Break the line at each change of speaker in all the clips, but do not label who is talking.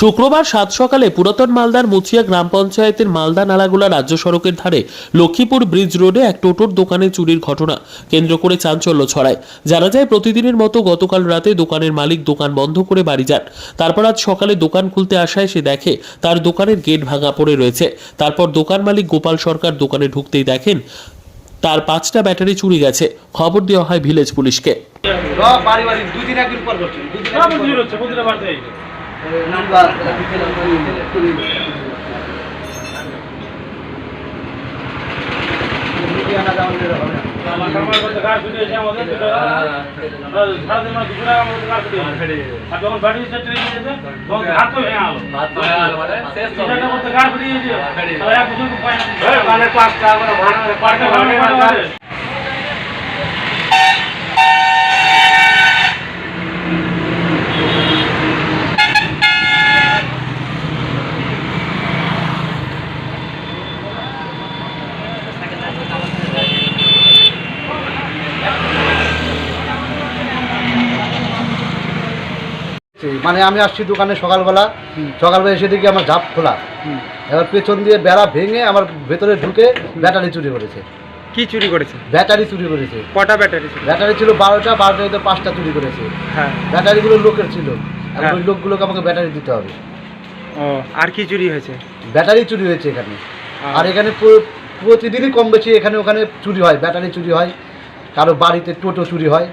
শুক্রবার সাত সকালে পুরাতন মালদার মুচিয়া গ্রাম পঞ্চায়েতের মালদা নালাগোলা রাজ্য সড়কের ধারে লক্ষ্মীপুর ব্রিজ রোডে এক টোটোর দোকানে চুরির ঘটনা কেন্দ্র করে চাঞ্চল্য ছড়ায়। জানা যায়, প্রতিদিনের মতো গতকাল রাতে দোকানের মালিক দোকান বন্ধ করে বাড়ি যান। তারপর আজ সকালে দোকান খুলতে আসায় সে দেখে তার দোকানের গেট ভাঙা পড়ে রয়েছে। তারপর দোকান মালিক গোপাল সরকার দোকানে ঢুকতেই দেখেন তার 5টা ব্যাটারি চুরি গেছে। খবর দেওয়া হয় ভিলেজ পুলিশকে।
মানে আমি আসছি দোকানে সকালবেলা এসে দেখি আমার ঝাপ খোলা। এবার পেছন দিয়ে বেড়া ভেঙে আমার ভেতরে ঢুকে ব্যাটারি চুরি করেছে।
কি চুরি করেছে?
ব্যাটারি চুরি করেছে।
কটা ব্যাটারি ছিল?
ব্যাটারি ছিল 12টা, 12টাতে 5টা চুরি করেছে।
হ্যাঁ,
ব্যাটারিগুলো লোকের ছিল।
হ্যাঁ।
ওই লোকগুলোকে আমাকে ব্যাটারি দিতে হবে।
ও, আর কি চুরি হয়েছে?
ব্যাটারি চুরি হয়েছে এখানে। আর এখানে প্রতিদিনই কম বেশি এখানে ওখানে চুরি হয়, ব্যাটারি চুরি হয়, কারো বাড়িতে টোটো চুরি হয়।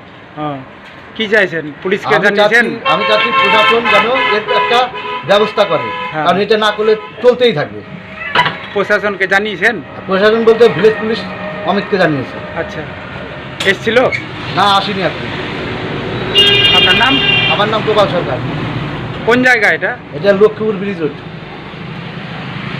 কি চাইছেন? পুলিশকে জানিয়েছেন?
আমি চাচ্ছি প্রশাসন যেন এর একটা ব্যবস্থা করে,
হ্যাঁ।
কারণ এটা না করলে চলতেই থাকবে।
প্রশাসনকে জানিয়েছেন?
প্রশাসন বলতে ভিলেজ পুলিশ অমিতকে জানিয়েছে।
আচ্ছা, এসছিল?
না, আসেনি এখন।
আপনার নাম?
আমার নাম গোপাল সরকার।
কোন জায়গা এটা?
এটা লক্ষ্মীপুর ব্রিজ রোড।